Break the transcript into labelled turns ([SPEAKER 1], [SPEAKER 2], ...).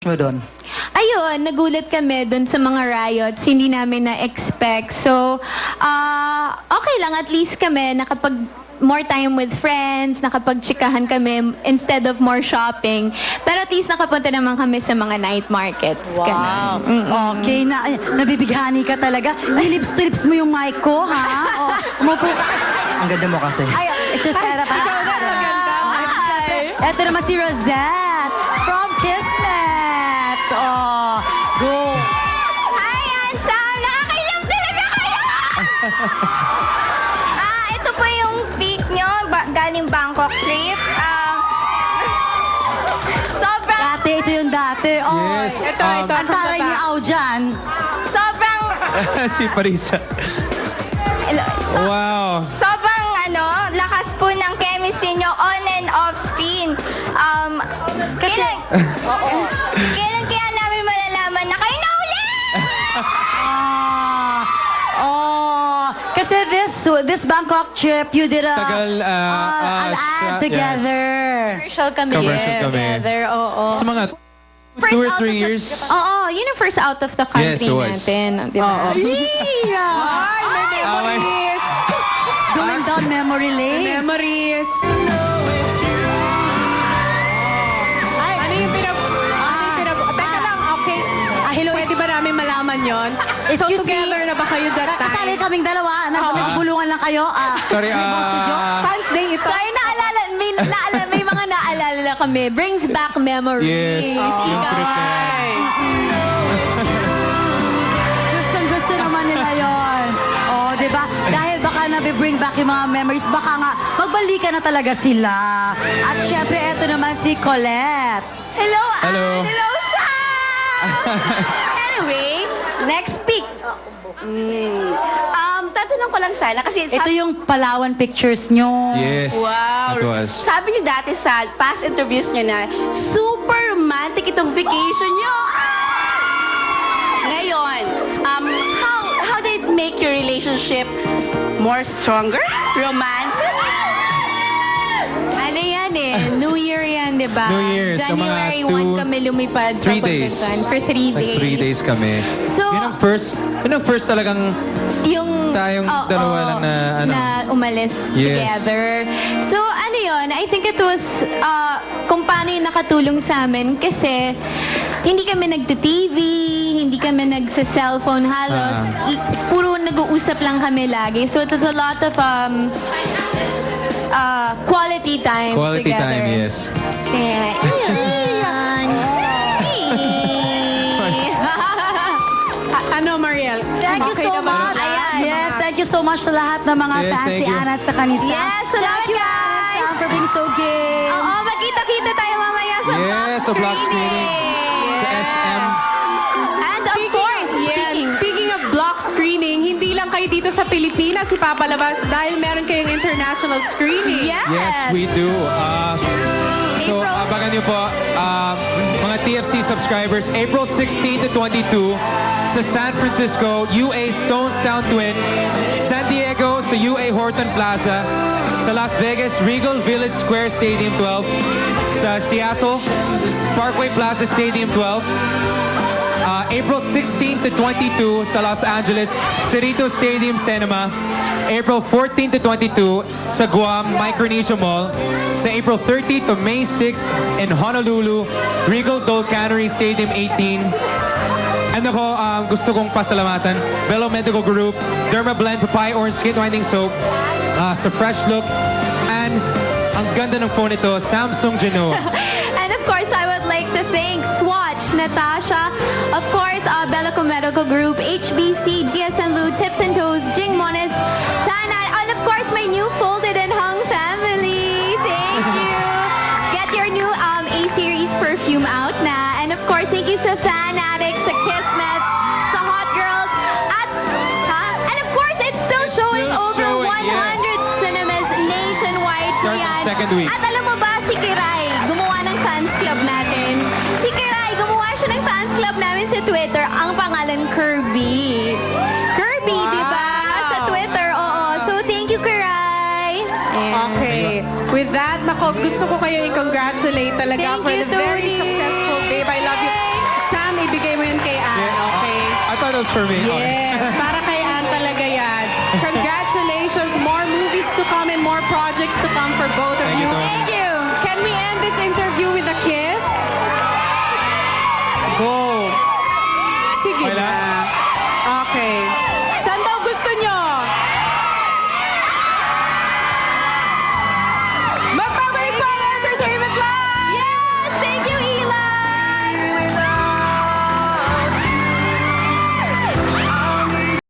[SPEAKER 1] mo doon?
[SPEAKER 2] Ayun, nagulat kami dun sa mga riots, hindi namin na-expect. So, okay lang, at least kami nakapag more time with friends, nakapag-chikahan kami instead of more shopping. Pero at least nakapunta naman kami sa mga night markets.
[SPEAKER 3] Wow.
[SPEAKER 4] Okay, nabibighani ka talaga. Nilips-lips mo yung mic ko, ha? Umupo ka.
[SPEAKER 1] Ang ganda mo kasi.
[SPEAKER 4] Ay, it's just set up. Ito naman si Rosette from Kismet. Go.
[SPEAKER 2] Hi, Ansam! Nakakailang talaga kayo! Ito po yung peak nyo, galing Bangkok trip. Sobrang...
[SPEAKER 4] Dati, ito yung dati.
[SPEAKER 3] Yes. Ito.
[SPEAKER 4] Ang taray ni Au dyan.
[SPEAKER 2] Sobrang...
[SPEAKER 3] Si Parisa. Wow.
[SPEAKER 2] Sobrang lakas po ng chemistry nyo on and off screen. Kailan kaya namin malalaman na kayo na ulit?
[SPEAKER 4] Kasi this Bangkok trip, you did
[SPEAKER 3] Tagal,
[SPEAKER 4] an ad together.
[SPEAKER 2] Commercial kami.
[SPEAKER 3] Commercial kami.
[SPEAKER 2] Together, oo.
[SPEAKER 3] Sa mga
[SPEAKER 2] First
[SPEAKER 3] 2 or
[SPEAKER 2] out
[SPEAKER 3] 3
[SPEAKER 2] of the-
[SPEAKER 3] years.
[SPEAKER 2] Oo, yun ang first out of the country
[SPEAKER 3] Yes, it was.
[SPEAKER 2] natin. Di ba?
[SPEAKER 4] Ay,
[SPEAKER 3] memories.
[SPEAKER 4] Going down memory lane.
[SPEAKER 5] Memories. Ay, ano yung Teka lang, okay.
[SPEAKER 4] Hello,
[SPEAKER 5] Pwede ba namin malaman yon? So,
[SPEAKER 4] Excuse me.
[SPEAKER 5] together na ba kayo that
[SPEAKER 4] Kasali
[SPEAKER 5] time?
[SPEAKER 4] kaming dalawa. Nagbulungan lang kayo.
[SPEAKER 3] Sorry,
[SPEAKER 5] Fans Day ito.
[SPEAKER 2] Sorry, may mga naalala kami. Brings back memories.
[SPEAKER 3] Yes. Yung trip na yan.
[SPEAKER 4] Gustong-gusto naman nila yon. Di ba? Dahil baka bring back yung mga memories, baka nga magbalikan na talaga sila. At syempre, eto naman si Colette.
[SPEAKER 2] Hello,
[SPEAKER 3] Hello.
[SPEAKER 2] Hello, Sam! Anyway, next pick. Tatanong ko lang sana kasi
[SPEAKER 4] Ito yung Palawan pictures nyo.
[SPEAKER 3] Yes.
[SPEAKER 5] Wow.
[SPEAKER 3] It was.
[SPEAKER 5] Sabi niyo dati sa past interviews niyo na super romantic itong vacation niyo. Ngayon, how did it make your relationship more stronger? Romantic?
[SPEAKER 2] Ano yan New Year yan, di ba?
[SPEAKER 3] New Year, sa mga
[SPEAKER 2] January 1 kami lumipad.
[SPEAKER 3] 3 days.
[SPEAKER 2] For 3 days.
[SPEAKER 3] Like 3 days kami.
[SPEAKER 2] So,
[SPEAKER 3] Yun ang first talagang
[SPEAKER 2] yung
[SPEAKER 3] tayong dalawa lang na
[SPEAKER 2] umalis
[SPEAKER 3] Yes.
[SPEAKER 2] together. So ano yun, I think it was kung paano yung nakatulong sa amin kasi hindi kami nagte-TV, hindi kami nagsa-cellphone halos. Puro nag-uusap lang kami lagi. So it was a lot of quality time
[SPEAKER 3] quality
[SPEAKER 2] together.
[SPEAKER 3] time, yes.
[SPEAKER 2] Kaya, ayun.
[SPEAKER 5] Ano, Mariel?
[SPEAKER 4] Thank you
[SPEAKER 5] Okay
[SPEAKER 4] so
[SPEAKER 5] na ba?
[SPEAKER 4] much. Yes, thank you so much sa lahat ng mga
[SPEAKER 3] Yes,
[SPEAKER 4] fans
[SPEAKER 3] thank
[SPEAKER 4] si
[SPEAKER 3] you.
[SPEAKER 4] Ana at sa kanisa.
[SPEAKER 2] Yes, salamat guys!
[SPEAKER 4] Sam for being so gay.
[SPEAKER 2] Oo, magkita-kita tayo mamaya sa
[SPEAKER 3] Yes, sa block screening. Sa SM.
[SPEAKER 2] And of course,
[SPEAKER 5] Speaking of block screening, hindi lang kayo dito sa Pilipinas ipapalabas dahil meron kayong international screening.
[SPEAKER 2] yes.
[SPEAKER 3] Yes, we do. So,
[SPEAKER 2] April-
[SPEAKER 3] abangan niyo po, mga TFC subscribers, April 16 to 22 sa San Francisco, UA Stonestown Twin, San Diego sa UA Horton Plaza, sa Las Vegas, Regal Village Square Stadium 12, sa Seattle, Parkway Plaza Stadium 12, April 16 to 22 sa Los Angeles, Cerrito Stadium Cinema, April 14 to 22 sa Guam, Micronesia Mall, sa April 30 to May 6 in Honolulu, Regal Dole Cannery Stadium 18. And ako, gusto kong pasalamatan, Bello Medical Group, Derma Blend Papaya Orange Skin Whitening Soap, sa Fresh Look, and ang ganda ng phone ito, Samsung Genoa.
[SPEAKER 2] And of course, I would like to thank Swatch, Natasha, of course, Bellico Medical Group, HBC, GSM Lou, Tips and Toes, Jing Mones, Sana, and of course, my new Folded and Hung family. Thank you. Get your new A-Series perfume out na. And of course, thank you sa Fan Addicts, sa Kismet, sa Hot Girls, and of course, it's still showing
[SPEAKER 3] Still
[SPEAKER 2] over
[SPEAKER 3] showing,
[SPEAKER 2] 100
[SPEAKER 3] yes.
[SPEAKER 2] cinemas nationwide.
[SPEAKER 3] Starting
[SPEAKER 2] Yan.
[SPEAKER 3] second week.
[SPEAKER 2] At alam mo ba, si Kiray, gumawa ng fans club natin. Si Kiray, gumawa siya ng fans club namin sa Twitter. Ang pangalan, Kirby. Kirby, di ba? Sa Twitter, oo. So, thank you, Kiray. Ayan.
[SPEAKER 5] Okay. With that, gusto ko kayo i-congratulate talaga
[SPEAKER 2] Thank
[SPEAKER 5] for
[SPEAKER 2] you,
[SPEAKER 5] the very
[SPEAKER 2] Tony.
[SPEAKER 5] successful babe. I love you.
[SPEAKER 3] smiles for me.
[SPEAKER 5] Yes, para kay Ann talaga yan. Congratulations, more movies to come and more projects to come for both of
[SPEAKER 3] Thank you,
[SPEAKER 5] you.
[SPEAKER 3] Tony.
[SPEAKER 2] Thank you.
[SPEAKER 5] Can we end this interview with a kiss? Go. Sige
[SPEAKER 3] Wala.
[SPEAKER 5] na.